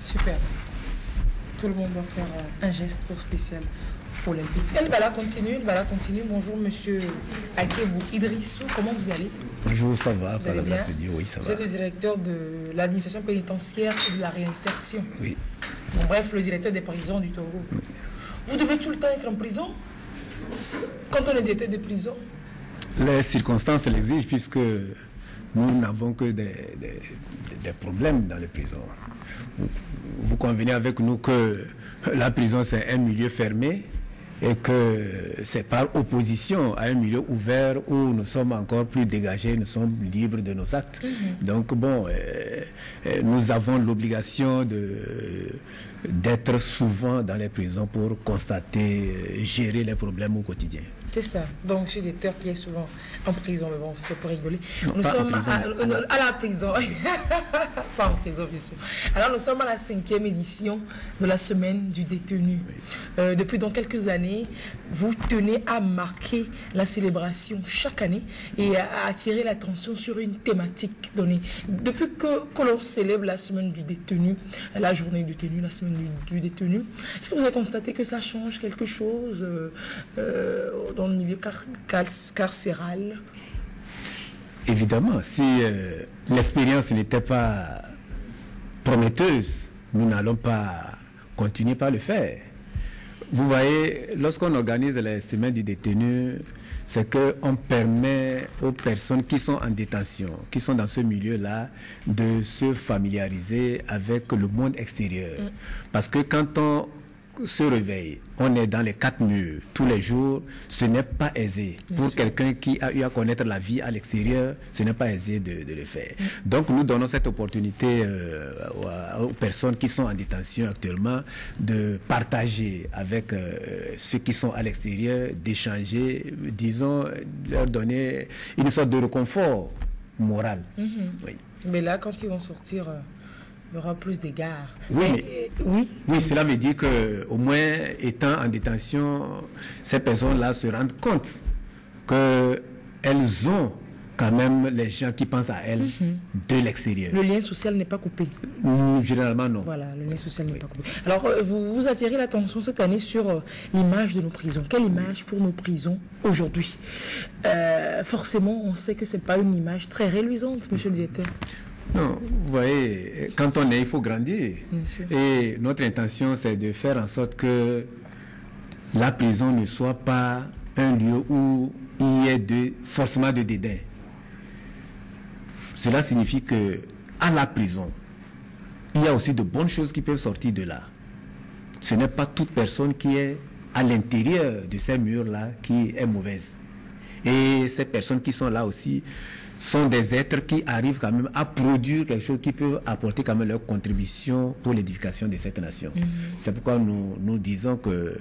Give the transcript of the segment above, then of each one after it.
Super. Tout le monde doit faire un geste pour spécial olympique. Elle va là continuer, Bonjour, monsieur Akebou Idrissou. Comment vous allez? Bonjour, ça va. Vous allez bien? Oui, ça va. Vous êtes le directeur de l'administration pénitentiaire et de la réinsertion. Oui. Bon, bref, le directeur des prisons du Togo. Oui. Vous devez tout le temps être en prison? Quand on est directeur de prison? Les circonstances l'exigent puisque nous n'avons que des problèmes dans les prisons. Vous convenez avec nous que la prison c'est un milieu fermé et que c'est par opposition à un milieu ouvert où nous sommes encore plus dégagés, nous sommes libres de nos actes. Donc bon, nous avons l'obligation d'être souvent dans les prisons pour constater, gérer les problèmes au quotidien. C'est ça. Donc, je suis directeur qui est souvent en prison, mais bon, c'est pour rigoler. Non, nous sommes à la prison. Pas en prison, bien sûr. Alors, nous sommes à la 5e édition de la semaine du détenu. Oui. Depuis donc quelques années, vous tenez à marquer la célébration chaque année et à attirer l'attention sur une thématique donnée. Depuis que l'on célèbre la semaine du détenu, la journée du détenu, la semaine du détenu, est-ce que vous avez constaté que ça change quelque chose dans le milieu carcéral? Évidemment, si l'expérience n'était pas prometteuse, nous n'allons pas continuer par le faire. Vous voyez, lorsqu'on organise les semaines du détenu, c'est qu'on permet aux personnes qui sont en détention, qui sont dans ce milieu-là, de se familiariser avec le monde extérieur. Parce que quand on se réveille, on est dans les 4 murs tous les jours, ce n'est pas aisé. Pour quelqu'un qui a eu à connaître la vie à l'extérieur, ce n'est pas aisé de le faire. Donc nous donnons cette opportunité aux personnes qui sont en détention actuellement de partager avec ceux qui sont à l'extérieur, d'échanger, disons, leur donner une sorte de réconfort moral. Oui. Mais là, quand ils vont sortir... il y aura plus d'égards. Oui, cela veut dire qu'au moins, étant en détention, ces personnes-là se rendent compte qu'elles ont quand même les gens qui pensent à elles de l'extérieur. Le lien social n'est pas coupé. Généralement, non. Voilà, le lien social n'est pas coupé. Alors, vous attirez l'attention cette année sur l'image de nos prisons. Quelle image pour nos prisons aujourd'hui? Forcément, on sait que ce n'est pas une image très reluisante, monsieur le directeur. Non, vous voyez, quand on est, il faut grandir. Et notre intention, c'est de faire en sorte que la prison ne soit pas un lieu où il y ait forcément de dédain. Cela signifie que à la prison, il y a aussi de bonnes choses qui peuvent sortir de là. Ce n'est pas toute personne qui est à l'intérieur de ces murs-là qui est mauvaise. Et ces personnes qui sont là aussi sont des êtres qui arrivent quand même à produire quelque chose qui peut apporter quand même leur contribution pour l'édification de cette nation. C'est pourquoi nous disons que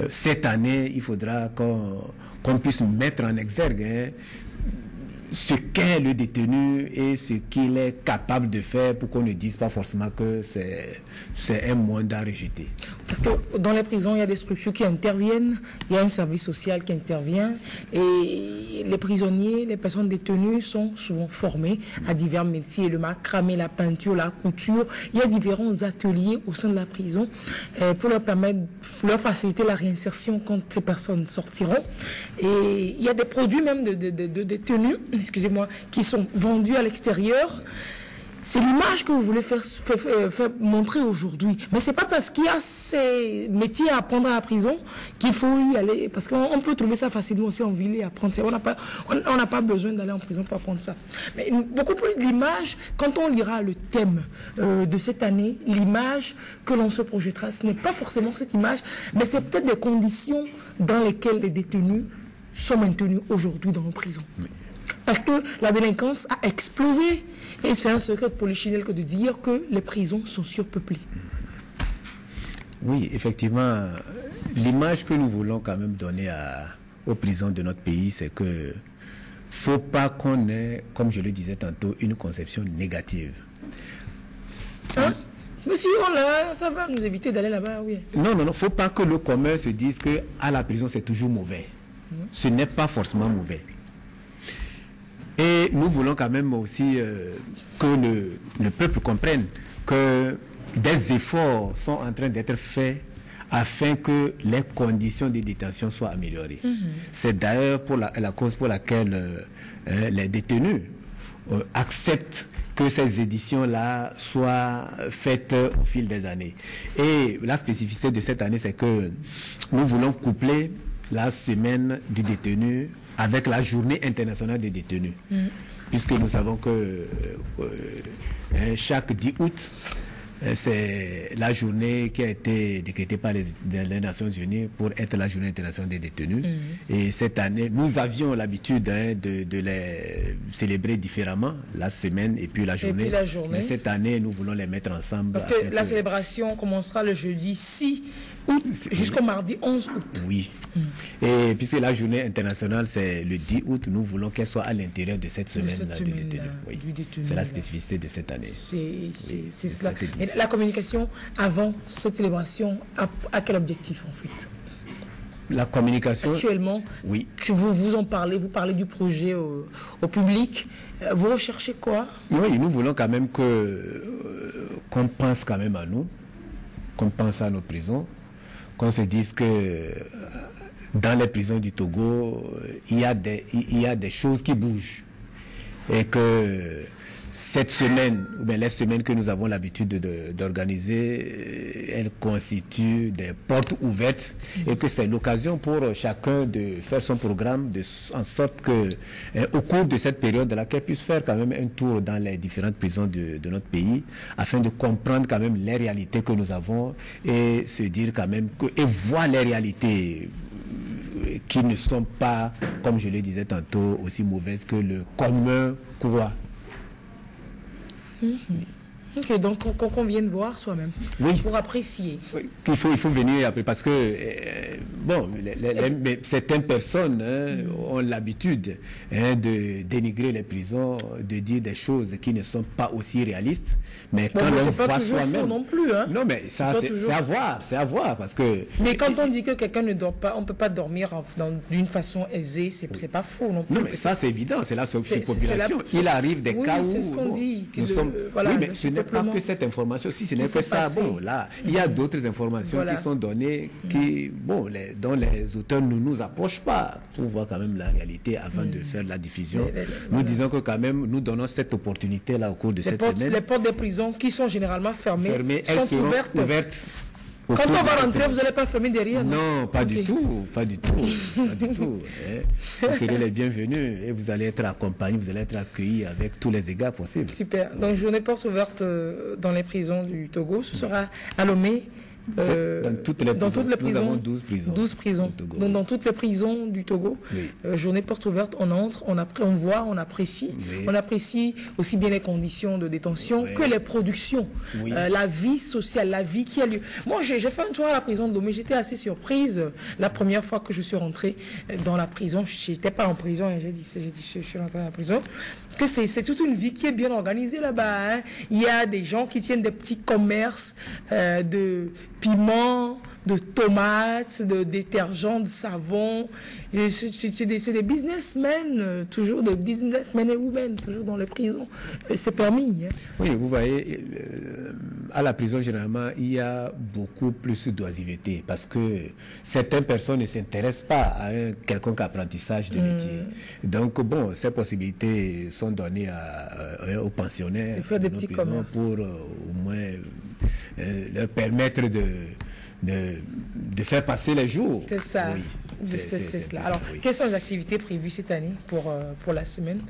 cette année, il faudra qu'on puisse mettre en exergue ce qu'est le détenu et ce qu'il est capable de faire pour qu'on ne dise pas forcément que c'est un mandat rejeté. Parce que dans les prisons, il y a des structures qui interviennent, il y a un service social qui intervient et les prisonniers, les personnes détenues sont souvent formées à divers métiers, le macramé, la peinture, la couture. Il y a différents ateliers au sein de la prison pour leur permettre, pour leur faciliter la réinsertion quand ces personnes sortiront. Et il y a des produits même de détenus, excusez-moi, qui sont vendus à l'extérieur. C'est l'image que vous voulez faire montrer aujourd'hui. Mais ce n'est pas parce qu'il y a ces métiers à apprendre à la prison qu'il faut y aller. Parce qu'on peut trouver ça facilement aussi en ville et apprendre ça. On n'a pas besoin d'aller en prison pour apprendre ça. Mais beaucoup plus d'image, quand on lira le thème de cette année, l'image que l'on se projettera, ce n'est pas forcément cette image, mais c'est peut-être des conditions dans lesquelles les détenus sont maintenus aujourd'hui dans nos prisons. Oui. Parce que la délinquance a explosé. Et c'est un secret de polichinelle que de dire que les prisons sont surpeuplées. Oui, effectivement, l'image que nous voulons quand même donner aux prisons de notre pays, c'est que ne faut pas qu'on ait, comme je le disais tantôt, une conception négative. Hein? Mais si on l'a, ça va nous éviter d'aller là-bas, oui. Non, il ne faut pas que le commun se dise qu'à la prison, c'est toujours mauvais. Ce n'est pas forcément mauvais. Et nous voulons quand même aussi que le peuple comprenne que des efforts sont en train d'être faits afin que les conditions de détention soient améliorées. C'est d'ailleurs pour la cause pour laquelle les détenus acceptent que ces éditions-là soient faites au fil des années. Et la spécificité de cette année, c'est que nous voulons coupler la semaine du détenu avec la journée internationale des détenus. Puisque nous savons que chaque 10 août, c'est la journée qui a été décrétée par les Nations Unies pour être la journée internationale des détenus. Et cette année, nous avions l'habitude de les célébrer différemment, la semaine et puis la journée. Mais cette année, nous voulons les mettre ensemble. Parce que la célébration commencera le jeudi 6 août jusqu'au mardi 11 août. Oui. Et puisque la journée internationale, c'est le 10 août, nous voulons qu'elle soit à l'intérieur de cette semaine-là du détenu. Oui. C'est la spécificité de cette année. C'est cela. Et la communication avant cette célébration, à quel objectif en fait? La communication... Actuellement, oui. Vous en parlez, vous parlez du projet au public. Vous recherchez quoi? Oui, nous voulons quand même qu'on pense quand même à nous, qu'on pense à nos prisons, qu'on se dise que dans les prisons du Togo, il y a des choses qui bougent. Et que cette semaine, ou bien les semaines que nous avons l'habitude d'organiser, elles constituent des portes ouvertes et que c'est l'occasion pour chacun de faire son programme en sorte que, au cours de cette période-là, qu'elle puisse faire quand même un tour dans les différentes prisons de notre pays afin de comprendre quand même les réalités que nous avons et se dire quand même et voir les réalités qui ne sont pas, comme je le disais tantôt, aussi mauvaises que le commun croit. Ok, donc qu'on vienne voir soi-même, pour apprécier. Oui, il faut venir après, parce que certaines personnes ont l'habitude de dénigrer les prisons, de dire des choses qui ne sont pas aussi réalistes, mais quand l'on voit soi-même... non plus, hein. Non, mais ça, c'est à voir, parce que... Mais quand on dit que quelqu'un ne dort pas, on ne peut pas dormir d'une façon aisée, c'est pas faux non plus. Non, mais ça c'est évident, c'est la surpopulation. Il arrive des cas où... c'est ce qu'on dit. Oui, mais ce n'est pas que cette information, si ce n'est que ça, bon, là, il y a d'autres informations qui sont données, dont les auteurs ne nous approchent pas pour voir quand même la réalité avant de faire la diffusion. Nous disons que quand même, nous donnons cette opportunité-là au cours de cette semaine. Les portes des prisons, qui sont généralement fermées sont ouvertes. Quand on va rentrer, vous n'allez pas fermer derrière? Non, pas du tout. Pas du tout. Vous serez les bienvenus et vous allez être accompagnés, vous allez être accueillis avec tous les égards possibles. Super. Donc, journée porte ouverte dans les prisons du Togo. Ce sera à Lomé. Dans toutes les prisons. Nous avons 12 prisons. 12 prisons. Donc, dans toutes les prisons du Togo, journée porte ouverte, on entre, on voit, on apprécie. On apprécie aussi bien les conditions de détention que les productions. La vie sociale, la vie qui a lieu. Moi, j'ai fait un tour à la prison de Lomé. J'étais assez surprise la première fois que je suis rentrée dans la prison. Je n'étais pas en prison, j'ai dit, je suis rentrée dans la prison. Que c'est toute une vie qui est bien organisée là-bas. Hein. Il y a des gens qui tiennent des petits commerces de piments, de tomates, de détergents, de savon. C'est des businessmen, toujours des businessmen et women, toujours dans les prisons. C'est permis. Hein. Oui, vous voyez, à la prison, généralement, il y a beaucoup plus d'oisiveté parce que certaines personnes ne s'intéressent pas à un quelconque apprentissage de métier. Donc, bon, ces possibilités sont données aux pensionnaires faire des petits commerces pour au moins leur permettre de faire passer les jours. C'est ça. Oui, c'est cela. Alors, quelles sont les activités prévues cette année pour la semaine?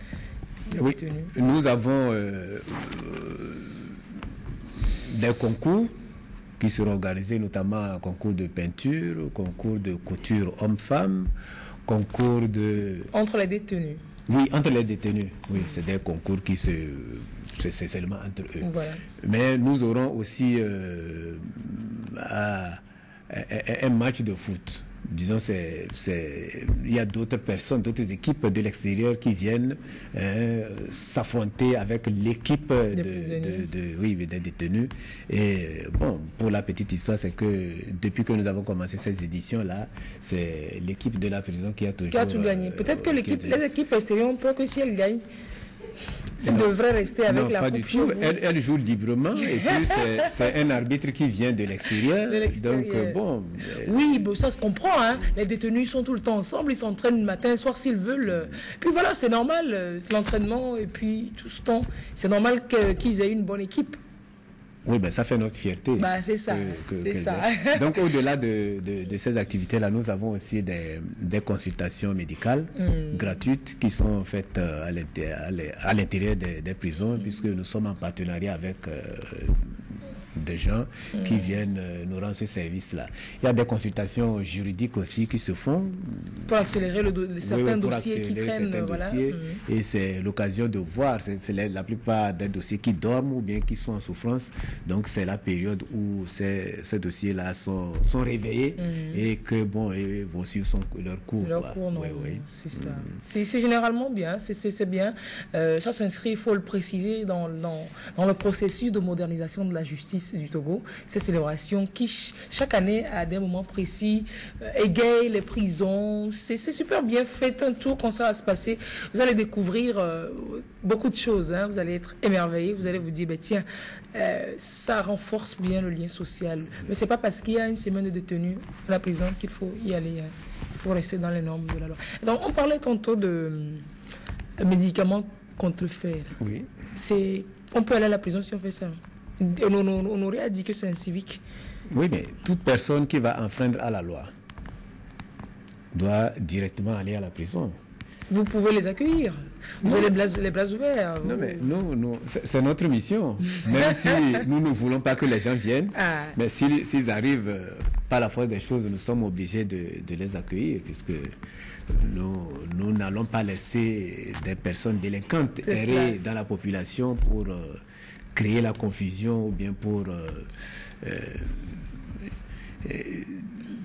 Oui, nous avons des concours qui seront organisés, notamment un concours de peinture, concours de couture homme-femme, concours de... Entre les détenus. Oui, entre les détenus. Oui, c'est des concours qui c'est seulement entre eux. Voilà. Mais nous aurons aussi un match de foot. Disons, il y a d'autres personnes, d'autres équipes de l'extérieur qui viennent s'affronter avec l'équipe des détenus. Et bon, pour la petite histoire, c'est que depuis que nous avons commencé ces éditions-là, c'est l'équipe de la prison qui a toujours tout gagné. Peut-être que les équipes extérieures ont peur que si elles gagnent, Elle devrait rester avec non, la pas coupe du tout. Elle joue librement et puis c'est un arbitre qui vient de l'extérieur. Donc bon. Oui, bon, ça se comprend. Hein. Les détenus sont tout le temps ensemble, ils s'entraînent matin, soir s'ils veulent. Puis voilà, c'est normal, l'entraînement et puis tout ce temps. C'est normal qu'ils aient une bonne équipe. Oui, ben ça fait notre fierté. Bah, c'est ça. C'est ça. Donc, au-delà de ces activités-là, nous avons aussi des consultations médicales gratuites qui sont faites à l'intérieur des prisons, puisque nous sommes en partenariat avec des gens qui viennent nous rendre ce service-là. Il y a des consultations juridiques aussi qui se font. Pour accélérer certains dossiers qui traînent. Voilà. Et c'est l'occasion de voir, c'est la plupart des dossiers qui dorment ou bien qui sont en souffrance. Donc c'est la période où ces dossiers-là sont réveillés et que bon, ils vont suivre leur cours. Leur cours, non. Oui. C'est ça. C'est généralement bien, c'est bien. Ça s'inscrit, il faut le préciser, dans le processus de modernisation de la justice du Togo. Ces célébrations qui, chaque année, à des moments précis, égayent les prisons. C'est super bien. Faites un tour quand ça va se passer. Vous allez découvrir beaucoup de choses. Hein. Vous allez être émerveillés. Vous allez vous dire, ben, tiens, ça renforce bien le lien social. Mais c'est pas parce qu'il y a une semaine de détenus à la prison qu'il faut y aller. Hein. Il faut rester dans les normes de la loi. Donc, on parlait tantôt de médicaments contre le fer. Oui. On peut aller à la prison si on fait ça. On aurait dit que c'est un civique. Oui, mais toute personne qui va enfreindre à la loi doit directement aller à la prison. Vous pouvez les accueillir. Vous avez les bras ouverts. Non, mais nous c'est notre mission. Même si nous ne voulons pas que les gens viennent, mais s'ils arrivent par la force des choses, nous sommes obligés de les accueillir, puisque nous n'allons pas laisser des personnes délinquantes errer dans la population pour créer la confusion ou bien pour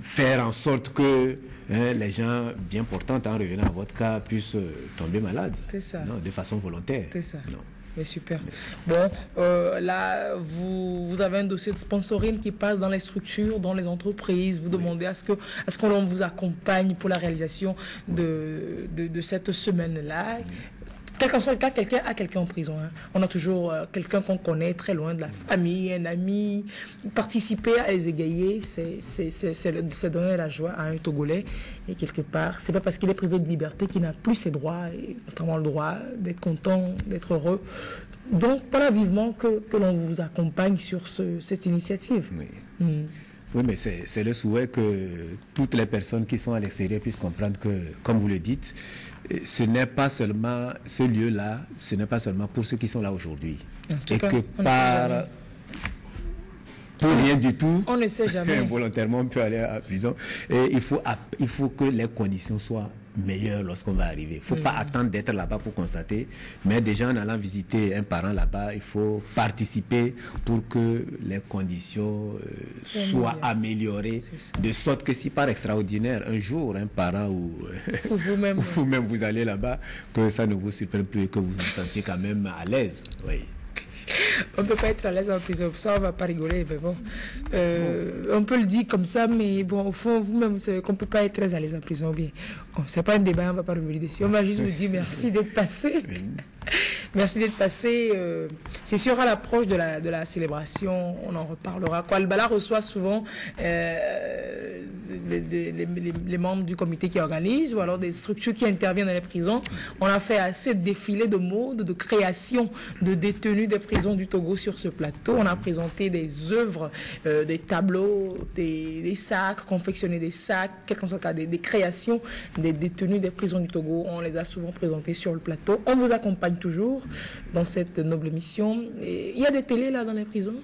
faire en sorte que les gens bien portants, en revenant à votre cas, puissent tomber malades. C'est ça. Non, de façon volontaire. C'est ça. Non. Mais super. Bon, là, vous avez un dossier de sponsoring qui passe dans les structures, dans les entreprises. Vous demandez à ce qu'on vous accompagne pour la réalisation de cette semaine-là. Quel qu'en soit le cas, quelqu'un a quelqu'un en prison. Hein. On a toujours quelqu'un qu'on connaît très loin de la famille, un ami. Participer à les égayer, c'est donner la joie à un Togolais. Et quelque part, c'est pas parce qu'il est privé de liberté qu'il n'a plus ses droits, et notamment le droit d'être content, d'être heureux. Donc, voilà vivement que l'on vous accompagne sur cette initiative. Oui. Oui, mais c'est le souhait que toutes les personnes qui sont à l'extérieur puissent comprendre que, comme vous le dites, ce n'est pas seulement ce lieu-là, ce n'est pas seulement pour ceux qui sont là aujourd'hui. Et que pour rien du tout, on ne sait jamais. Volontairement, on peut aller à la prison. Et il faut que les conditions soient meilleures lorsqu'on va arriver. Il ne faut pas attendre d'être là-bas pour constater, mais déjà en allant visiter un parent là-bas, il faut participer pour que les conditions soient améliorées, de sorte que si par extraordinaire, un jour, un parent ou vous-même vous allez là-bas, que ça ne vous surprenne plus et que vous vous sentiez quand même à l'aise. Oui. On ne peut pas être à l'aise en prison, ça on ne va pas rigoler, mais bon. On peut le dire comme ça, mais bon, au fond, vous-même, vous savez qu'on ne peut pas être très à l'aise en prison. Bien, bon, ce n'est pas un débat, on ne va pas revenir dessus. On va juste vous dire merci d'être passé. Merci d'être passé. C'est sûr, à l'approche de la célébration, on en reparlera. Kwalbala reçoit souvent les membres du comité qui organisent ou alors des structures qui interviennent dans les prisons. On a fait assez de défilés de mode, de création de détenus des prisons du Togo sur ce plateau. On a présenté des œuvres, des tableaux, des sacs, confectionné des sacs, quel qu'en soit le cas, des créations des détenus des prisons du Togo. On les a souvent présentés sur le plateau. On vous accompagne toujours dans cette noble mission. Et il y a des télés là dans les prisons?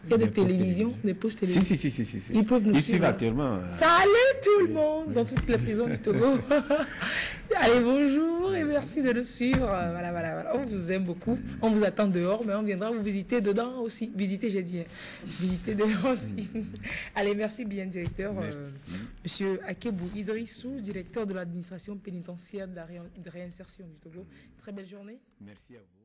Il y a des télévisions, des postes télévisés. Si. Ils peuvent nous suivent actuellement. Salut tout le monde dans toutes les prisons du Togo. Allez, bonjour et merci de nous suivre. Voilà. On vous aime beaucoup. On vous attend dehors, mais on viendra vous visiter dedans aussi. Visiter, j'ai dit. Visiter dedans aussi. Allez, merci bien, directeur. Monsieur Akebou Idrissou, directeur de l'administration pénitentiaire de la réinsertion du Togo. Très belle journée. Merci à vous.